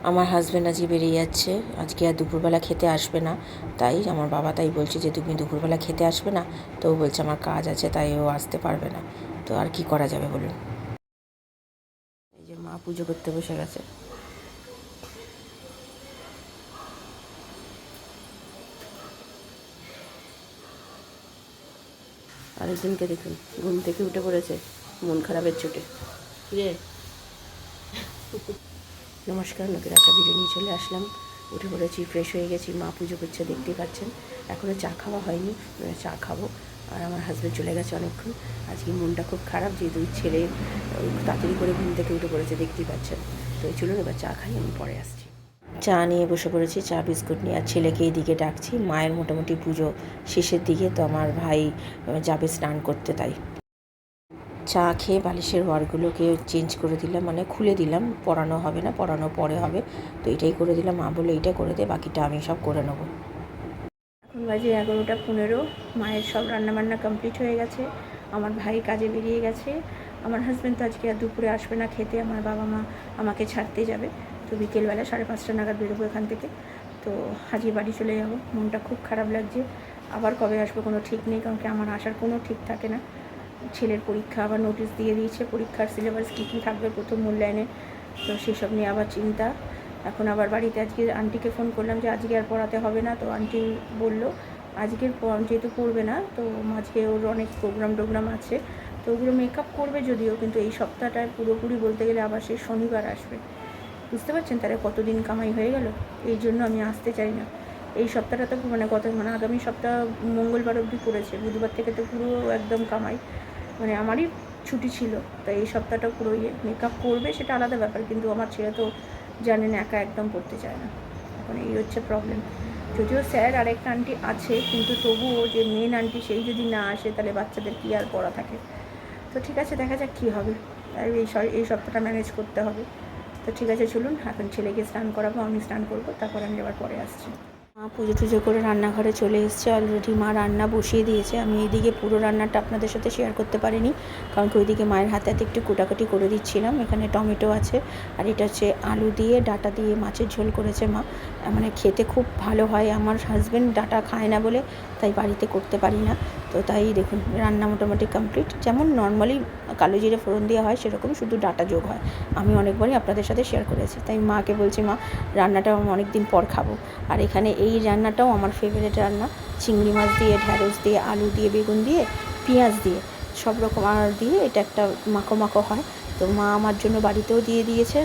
আমার হাজব্যান্ড আজকে বেরিয়ে যাচ্ছে, আজকে আর দুপুরবেলা খেতে আসবে না। তাই আমার বাবা তাই বলছে যে তুমি দুপুরবেলা খেতে আসবে না, তো ও বলছে আমার কাজ আছে, তাই ও আসতে পারবে না। তো আর কি করা যাবে বলুন। এই যে মা পুজো করতে বসে গেছে। আরেকজনকে দেখুন ঘুম থেকে উঠে পড়েছে মন খারাপের চোটে। রে নমস্কার, নতুন একটা ভিডিও নিয়ে চলে আসলাম। উঠে পড়েছি, ফ্রেশ হয়ে গেছি, মা পুজো করছে দেখতেই পাচ্ছেন। এখনও চা খাওয়া হয়নি, চা খাবো। আর আমার হাজব্যান্ড চলে গেছে অনেকক্ষণ। আজকে মনটা খুব খারাপ, যেহেতু ছেলে তাড়াতাড়ি করে ঘুম থেকে উঠে পড়েছে দেখতেই পাচ্ছেন। তো চলুন এবার চা খাই, আমি পরে আসছি। চা নিয়ে বসে পড়েছি, চা বিস্কুট নিয়ে। আর ছেলেকে এইদিকে ডাকছি, মায়ের মোটামুটি পুজো শেষের দিকে, তো আমার ভাই যাবে স্নান করতে, তাই চা খেয়ে বালিশের ওয়ারগুলোকে চেঞ্জ করে দিলাম, মানে খুলে দিলাম। পরানো হবে না, পরানো পরে হবে, তো এটাই করে দিলাম। মা বললো এইটা করে দে, বাকিটা আমি সব করে নেবো। এখন বাজে 11:15। মায়ের সব রান্নাবান্না কমপ্লিট হয়ে গেছে। আমার ভাই কাজে বেরিয়ে গেছে। আমার হাজব্যান্ড তো আজকে আর দুপুরে আসবে না খেতে, আমার বাবা মা আমাকে ছাড়তে যাবে। তো বিকেলবেলা 5:30 নাগাদ বেরোবো এখান থেকে। তো আজকে বাড়ি চলে যাব। মনটা খুব খারাপ লাগছে। আবার কবে আসবো কোনো ঠিক নেই, কারণ কি আমার আসার কোনো ঠিক থাকে না। ছেলের পরীক্ষা আবার নোটিশ দিয়ে দিয়েছে, পরীক্ষার সিলেবাস কী কী থাকবে প্রথম মূল্যায়নে, তো সেসব নিয়ে আবার চিন্তা। এখন আবার বাড়িতে আজকে আন্টিকে ফোন করলাম যে আজকে আর পড়াতে হবে না, তো আন্টি বলল আজকের যেহেতু পড়বে না, তো আজকে ওর অনেক প্রোগ্রাম আছে, তো ওগুলো মেকআপ করবে যদিও, কিন্তু এই সপ্তাহটায় পুরোপুরি বলতে গেলে আবার সেই শনিবার আসবে। বুঝতে পারছেন তাহলে কতদিন কামাই হয়ে গেল। এই জন্য আমি আসতে চাই না। এই সপ্তাহটা তো মানে আগামী সপ্তাহ মঙ্গলবার অবধি পড়েছে, বুধবার থেকে তো পুরো একদম কামাই, মানে আমারই ছুটি ছিল। তাই এই সপ্তাহটা পুরো মেকআপ করবে সেটা আলাদা ব্যাপার, কিন্তু আমার ছেলে তো জানেন একা একদম পড়তে চায় না। এখন এই হচ্ছে প্রবলেম। যদিও স্যার আর একটা আন্টি আছে, কিন্তু তবুও যে মেন আন্টি সেই যদি না আসে, তাহলে বাচ্চাদের কী আর পড়া থাকে। তো ঠিক আছে, দেখা যাক কী হবে। তাই এই সপ্তাহটা ম্যানেজ করতে হবে। তো ঠিক আছে চলুন, এখন ছেলেকে স্নান করাবো, আমি স্নান করবো, তারপর আমি আবার পরে আসছি। মা পুজো টুজো করে রান্নাঘরে চলে এসছে অলরেডি। মা রান্না বসিয়ে দিয়েছে। আমি এইদিকে পুরো রান্নাটা আপনাদের সাথে শেয়ার করতে পারিনি, কারণ কি ওইদিকে মায়ের হাতে হাতে একটু কুটাকুটি করে দিচ্ছিলাম। এখানে টমেটো আছে, আর এটা হচ্ছে আলু দিয়ে ডাঁটা দিয়ে মাছের ঝোল করেছে মা। মানে খেতে খুব ভালো হয়। আমার হাজব্যান্ড ডাঁটা খায় না বলে তাই বাড়িতে করতে পারি না। তো তাই দেখুন রান্না মোটামুটি কমপ্লিট। যেমন নর্মালি কালো জিরে ফোড়ন দেওয়া হয়, সেরকম শুধু ডাঁটা যোগ হয়। আমি অনেকবারই আপনাদের সাথে শেয়ার করেছি। তাই মাকে বলছি মা রান্নাটা অনেক দিন পর খাবো। আর এখানে এই রান্নাটাও আমার ফেভারিট রান্না। চিংড়ি মাছ দিয়ে, ঢ্যাঁড়স দিয়ে, আলু দিয়ে, বেগুন দিয়ে, পেঁয়াজ দিয়ে, সব রকম আর দিয়ে এটা একটা মাখো মাখো হয়। তো মা আমার জন্য বাড়িতেও দিয়ে দিয়েছে,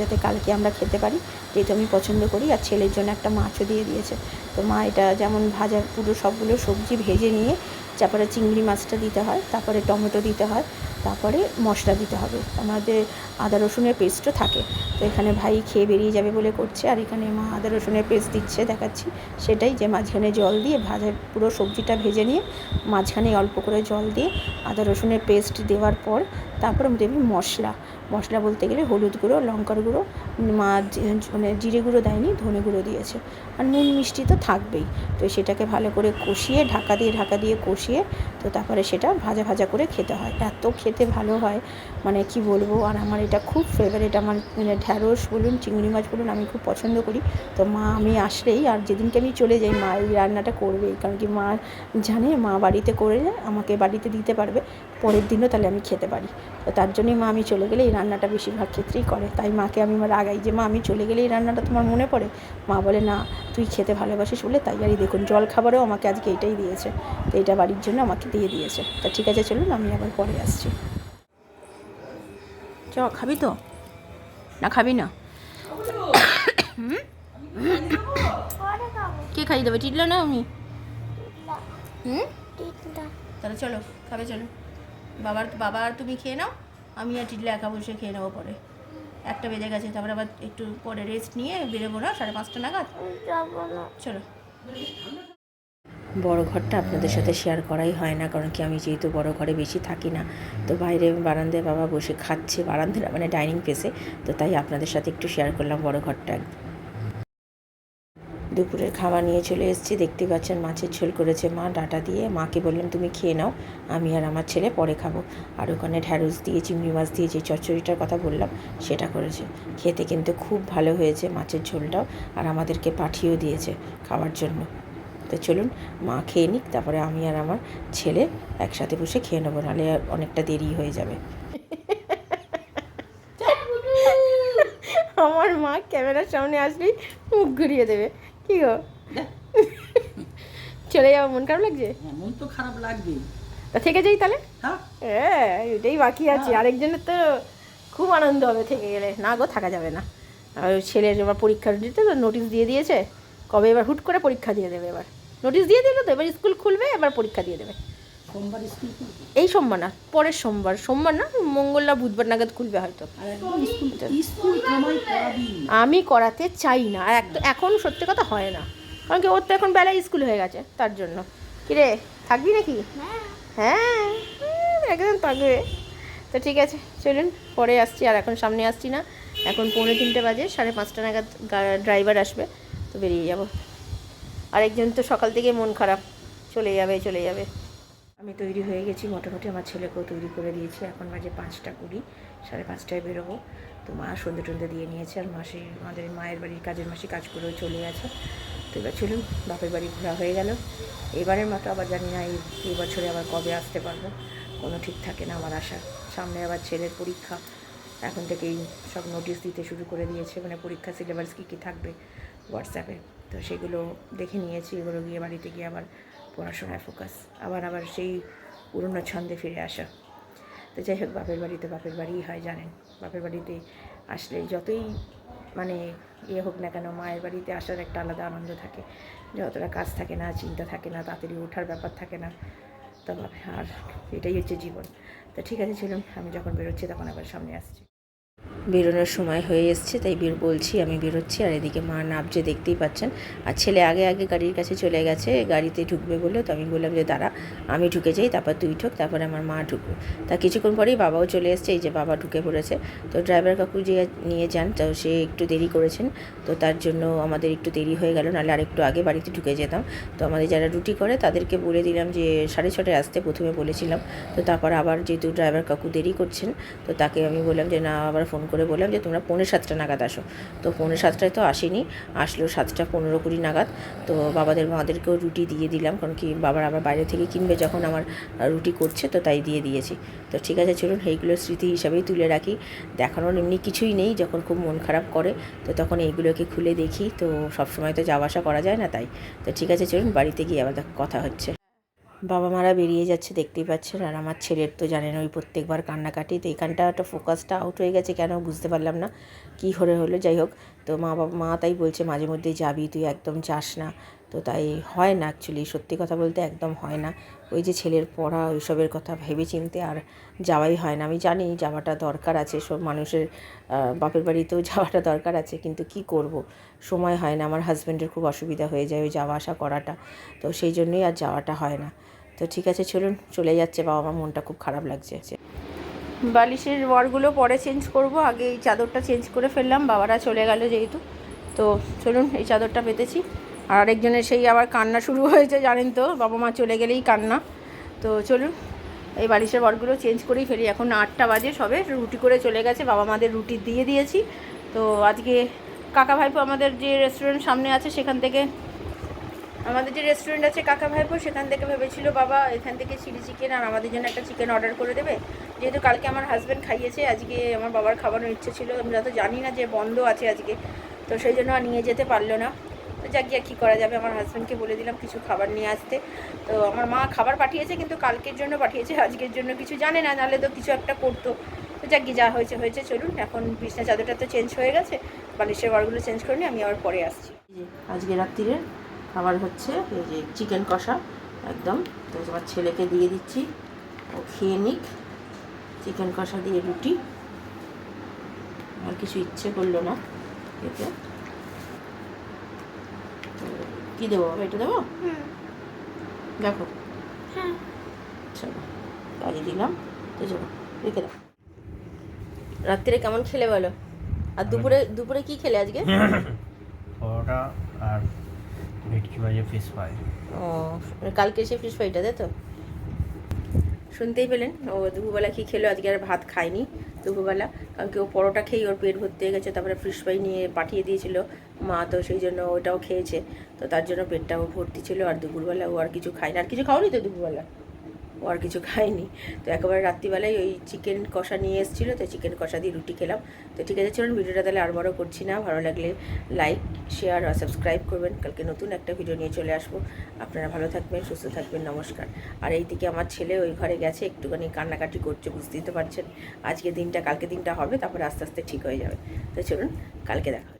যাতে কালকে আমরা খেতে পারি, যেহেতু আমি পছন্দ করি। আর ছেলের জন্য একটা মাছও দিয়ে দিয়েছে। তো মা এটা যেমন ভাজা, পুরো সবগুলো সবজি ভেজে নিয়ে তারপরে চিংড়ি মাছটা দিতে হয়, তারপরে টমেটো দিতে হয়, তারপরে মশলা দিতে হবে। আমাদের আদা রসুনের পেস্টও থাকে। তো এখানে ভাই খেয়ে বেরিয়ে যাবে বলে করছে, আর এখানে মা আদা রসুনের পেস্ট দিচ্ছে, দেখাচ্ছি সেটাই, যে মাঝখানে জল দিয়ে ভাজা পুরো সবজিটা ভেজে নিয়ে মাঝখানে অল্প করে জল দিয়ে আদা রসুনের পেস্ট দেওয়ার পর তারপরে দেবে মশলা বলতে গেলে হলুদ গুঁড়ো, লঙ্কার গুঁড়ো, মা মানে জিরে গুঁড়ো দেয়নি, ধনে গুঁড়ো দিয়েছে, আর নুন মিষ্টি তো থাকবেই। তো সেটাকে ভালো করে কষিয়ে ঢাকা দিয়ে কষিয়ে, তো তারপরে সেটা ভাজা ভাজা করে খেতে হয়। এত খেতে ভালো হয়, মানে কি বলবো। আর আমার এটা খুব ফেভারিট। আমার মানে ঢ্যাঁড়স বলুন, চিংড়ি মাছ বলুন, আমি খুব পছন্দ করি। তো মা আমি আসলেই, আর যেদিনকে আমি চলে যাই, মা এই রান্নাটা করবেই, কারণ কি মা জানে মা বাড়িতে করে আমাকে বাড়িতে দিতে পারবে, পরের দিনও তাহলে আমি খেতে পারি। তো তার জন্যই মা আমি চলে গেলে এই রান্নাটা বেশিরভাগ ক্ষেত্রেই করে। তাই মাকে আমি রাগাই যে মা আমি চলে গেলে এই রান্নাটা তোমার মনে পড়ে। মা বলে না, তুই খেতে ভালোবাসিস বলে তাই। আর এই দেখুন জল খাবারেও আমাকে আজকে এটাই দিয়েছে, তো এটা বাড়ির জন্য আমাকে দিয়ে দিয়েছে। তা ঠিক আছে চলুন, আমি আবার পরে আসছি। চ খাবি তো না, খাবি না? কে খাইয়ে দেবে, টিটলা না আমি? তাহলে চলো খাবে, চলো। বাবা আর তুমি খেয়ে নাও, আমি আর টিটলা একা বসে খেয়ে নেবো পরে। 1টা বেজে গেছে, তারপরে আবার একটু পরে রেস্ট নিয়ে বেরোবো না 5:30 নাগাদ। চলো। বড় ঘরটা আপনাদের সাথে শেয়ার করাই হয় না, কারণ কি আমি যেহেতু বড় ঘরে বেশি থাকি না, তো বাইরে বারান্দায় বাবা বসে খাচ্ছে, বারান্দা মানে ডাইনিং প্লেসে, তো তাই আপনাদের সাথে একটু শেয়ার করলাম বড় ঘরটা। দুপুরের খাবার নিয়ে চলে এসেছি। দেখতে পাচ্ছেন মাছের ঝোল করেছে মা ডাঁটা দিয়ে। মাকে বললাম তুমি খেয়ে নাও, আমি আর আমার ছেলে পরে খাবো। আর ওখানে ঢ্যাঁড়স দিয়ে চিংড়ি মাছ দিয়ে যে চচ্চড়িটার কথা বললাম সেটা করেছে। খেতে কিন্তু খুব ভালো হয়েছে মাছের ঝোলটাও, আর আমাদেরকে পাঠিয়েও দিয়েছে খাওয়ার জন্য। তো চলুন মা খেয়ে নিক, তারপরে আমি আর আমার ছেলে একসাথে বসে খেয়ে নেবো, নাহলে অনেকটা দেরি হয়ে যাবে। আমার মা ক্যামেরার সামনে আসলেই মুখ ঘুরিয়ে দেবে। কি গো, চলে যাবো? মন খারাপ লাগছে? মন তো খারাপ লাগবে, তা থেকে যাই তাহলে। হ্যাঁ এটাই বাকি আছে। আরেকজনের তো খুব আনন্দ হবে থেকে গেলে। না গো, থাকা যাবে না। আর ছেলের এবার পরীক্ষা দিতে তো নোটিশ দিয়ে দিয়েছে, কবে এবার হুট করে পরীক্ষা দিয়ে দেবে। এবার নোটিশ দিয়ে দিল তো, এবার স্কুল খুলবে, এবার পরীক্ষা দিয়ে দেবে। সোমবার স্কুল এই সোমবার না, পরের সোমবার। সোমবার না, মঙ্গল না বুধবার নাগাদ খুলবে হয়তো। স্কুল কামাই করাবি আমি করাতে চাই না, আর এখন সত্যি কথা হয় না, কারণ কি ওর তো এখন বেলায় স্কুল হয়ে গেছে, তার জন্য। কিরে, থাকবি নাকি? হ্যাঁ, একদম থাকবে। তো ঠিক আছে, চলুন পরে আসছি। আর এখন সামনে আসছি না, এখন 4:45 বাজে, 5:30 নাগাদ ড্রাইভার আসবে, তো বেরিয়ে যাব। আরেকজন তো সকাল থেকে মন খারাপ, চলে যাবে। আমি তৈরি হয়ে গেছি মোটামুটি, আমার ছেলেকেও তৈরি করে দিয়েছি। এখন বাজে 5:20, 5:30টায় বেরোবো। তো মা সন্ধে টন্ধে দিয়ে নিয়েছে, আর মাসি আমাদের মায়ের বাড়ির কাজের মাসি কাজ করেও চলে গেছে। তো এবার চলুন, বাপের বাড়ি ঘোরা হয়ে গেল এবারের মতো। আবার জানি না এই বছরে আবার কবে আসতে পারবো, কোনো ঠিক থাকে না আমার আশা। সামনে আবার ছেলের পরীক্ষা, এখন থেকেই সব নোটিশ দিতে শুরু করে দিয়েছে, মানে পরীক্ষা সিলেবাস কী থাকবে হোয়াটসঅ্যাপে। তো সেগুলো দেখে নিয়েছি, এগুলো গিয়ে বাড়িতে গিয়ে আবার পড়াশোনায় ফোকাস, আবার সেই পুরনো ছন্দে ফিরে আসা। তো যাই হোক, বাপের বাড়িই হয় জানেন। বাপের বাড়িতে আসলে যতই মানে হোক না কেন, মায়ের বাড়িতে আসার একটা আলাদা আনন্দ থাকে। যতটা কাজ থাকে না, চিন্তা থাকে না, তাড়াতাড়ি ওঠার ব্যাপার থাকে না। তবে আর এটাই হচ্ছে জীবন। তো ঠিক আছে, চলুন, আমি যখন বেরোচ্ছি তখন আবার সামনে আসছি। বেরোনোর সময় হয়ে এসছে, তাই বলছি আমি বেরোচ্ছি। আর এদিকে মা নামছে, দেখতেই পাচ্ছেন। আর ছেলে আগে গাড়ির কাছে চলে গেছে, গাড়িতে ঢুকবে বলে। তো আমি বললাম যে দাঁড়া, আমি ঢুকে যাই, তারপর তুই ঢুক, তারপরে আমার মা ঢুকবে। তা কিছুক্ষণ পরেই বাবাও চলে এসছে, এই যে বাবা ঢুকে পড়েছে। তো ড্রাইভার কাকু যে নিয়ে যান, তো সে একটু দেরি করেছেন, তো তার জন্য আমাদের একটু দেরি হয়ে গেল, নাহলে আরেকটু আগে বাড়িতে ঢুকে যেতাম। তো আমাদের যারা রুটি করে তাদেরকে বলে দিলাম যে 6:30টায় আসতে, প্রথমে বলেছিলাম। তো তারপর আবার যেহেতু ড্রাইভার কাকু দেরি করছেন, তো তাকে আমি বললাম যে না, আবার ফোন করে বললাম যে তোমরা 6:45 নাগাদ আসো। তো 6:45টায় তো আসেনি, আসলো 7:15-20 নাগাদ। তো মাদেরকেও রুটি দিয়ে দিলাম, কারণ কি বাবার আবার বাইরে থেকে কিনবে যখন, আমার রুটি করছে, তো তাই দিয়ে দিয়েছি। তো ঠিক আছে, চলুন এইগুলো স্মৃতি হিসাবেই তুলে রাখি। দেখানোর এমনি কিছুই নেই, যখন খুব মন খারাপ করে তো তখন এইগুলোকে খুলে দেখি। তো সবসময় তো যাওয়া আসা করা যায় না, তাই। তো ঠিক আছে, চলুন বাড়িতে গিয়ে আবার কথা হচ্ছে। বাবা মারা বেরিয়ে যাচ্ছে, দেখতেই পাচ্ছেন। আর আমার ছেলের তো জানেন ওই প্রত্যেকবার কান্নাকাটি। তো এখানটা একটা ফোকাসটা আউট হয়ে গেছে, কেন বুঝতে পারলাম না কী হলো। যাই হোক, তো মা তাই বলছে মাঝে মধ্যেই যাবি, তুই একদম যাস না। তো তাই হয় না, অ্যাকচুয়ালি সত্যি কথা বলতে একদম হয় না। ওই যে ছেলের পড়া, ওইসবের কথা ভেবে চিনতে আর যাওয়াই হয় না। আমি জানি যাওয়াটা দরকার আছে, সব মানুষের বাপের বাড়িতেও যাওয়াটা দরকার আছে, কিন্তু কি করব, সময় হয় না। আমার হাজব্যান্ডের খুব অসুবিধা হয়ে যায় ওই যাওয়া আসা করাটা, তো সেই জন্যই আর যাওয়াটা হয় না। তো ঠিক আছে, চলুন, চলে যাচ্ছে বাবা মা, মনটা খুব খারাপ লাগছে। বালিশের ওয়ারগুলো পরে চেঞ্জ করব, আগে এই চাদরটা চেঞ্জ করে ফেললাম, বাবারা চলে গেল যেহেতু। তো চলুন, এই চাদরটা পেতেছি। আর আরেকজনের সেই আবার কান্না শুরু হয়েছে, জানেন তো, বাবা মা চলে গেলেই কান্না। তো চলুন, এই বালিশের ওয়ারগুলো চেঞ্জ করেই ফেলি। এখন 8টা বাজে, সবে রুটি করে চলে গেছে, বাবা মাদের রুটি দিয়ে দিয়েছি। তো আজকে কাকা ভাইপো আমাদের যে রেস্টুরেন্ট সামনে আছে, সেখান থেকে, আমাদের যে রেস্টুরেন্ট আছে কাকা ভাইপো, সেখান থেকে ভেবেছিল বাবা এখান থেকে চিলি চিকেন আর আমাদের জন্য একটা চিকেন অর্ডার করে দেবে। যেহেতু কালকে আমার হাজব্যান্ড খাইয়েছে, আজকে আমার বাবার খাবানোর ইচ্ছে ছিল। আমরা তো জানি না যে বন্ধ আছে আজকে, তো সেই জন্য আর নিয়ে যেতে পারলো না। তো যাক গিয়ে কী করা যাবে, আমার হাজব্যান্ডকে বলে দিলাম কিছু খাবার নিয়ে আসতে। তো আমার মা খাবার পাঠিয়েছে, কিন্তু কালকের জন্য পাঠিয়েছে, আজকের জন্য কিছু জানে না, নাহলে তো কিছু একটা করতো। তো যাক গিয়ে যা হয়েছে। চলুন, এখন বিছনা চাদরটা তো চেঞ্জ হয়ে গেছে, বালিশের ওয়ারগুলো চেঞ্জ করে নিই, আমি আবার পরে আসছি। আজকে রাত্রিরে খাবার হচ্ছে এই যে চিকেন কষা একদম। তো আমার ছেলেকে দিয়ে দিচ্ছি, ও খেয়ে নিক। চিকেন কষা দিয়ে রুটি, আর কিছু ইচ্ছে করলো না এতে। তো কী দেবো, এটা দেবো? দেখো, চলো কাজে দিলাম। তো চলো রেখে দাও। রাত্রিরে কেমন খেলে বলো? আর দুপুরে কি খেলে আজকে? পরোটা আর ভেটকি ভাজা ফিশ ফ্রাই। ও কালকে এসে ফিশ ফ্রাইটা তাই তো? শুনতেই পেলেন ও দুপুরবেলা কী খেলো, আজকে আর ভাত খায়নি দুপুরবেলা, কারণ কি ও পরোটা খেয়ে ওর পেট ভর্তি হয়ে গেছে, তারপরে ফিশ ফ্রাই নিয়ে পাঠিয়ে দিয়েছিল মা, তো সেই জন্য ওটাও খেয়েছে, তো তার জন্য পেটটাও ভর্তি ছিল। আর দুপুরবেলা ও আর কিছু খায়নি। আর কিছু খাওনি তো দুপুরবেলা? ও আর কিছু খায়নি। তো একেবারে রাত্রিবেলায় ওই চিকেন কষা নিয়ে এসেছিলো, তো চিকেন কষা দিয়ে রুটি খেলাম। তো ঠিক আছে, চলুন ভিডিওটা তাহলে আর বড় করছি না। ভালো লাগলে লাইক, শেয়ার আর সাবস্ক্রাইব করবেন। কালকে নতুন একটা ভিডিও নিয়ে চলে আসবো। আপনারা ভালো থাকবেন, সুস্থ থাকবেন, নমস্কার। আর এইদিকে আমার ছেলে ওই ঘরে গেছে, একটুখানি কান্নাকাটি করছে, বুঝতেই তো পারছেন। আজকে দিনটা, কালকে দিনটা হবে, তারপরে আস্তে আস্তে ঠিক হয়ে যাবে। তো চলুন, কালকে দেখা হবে।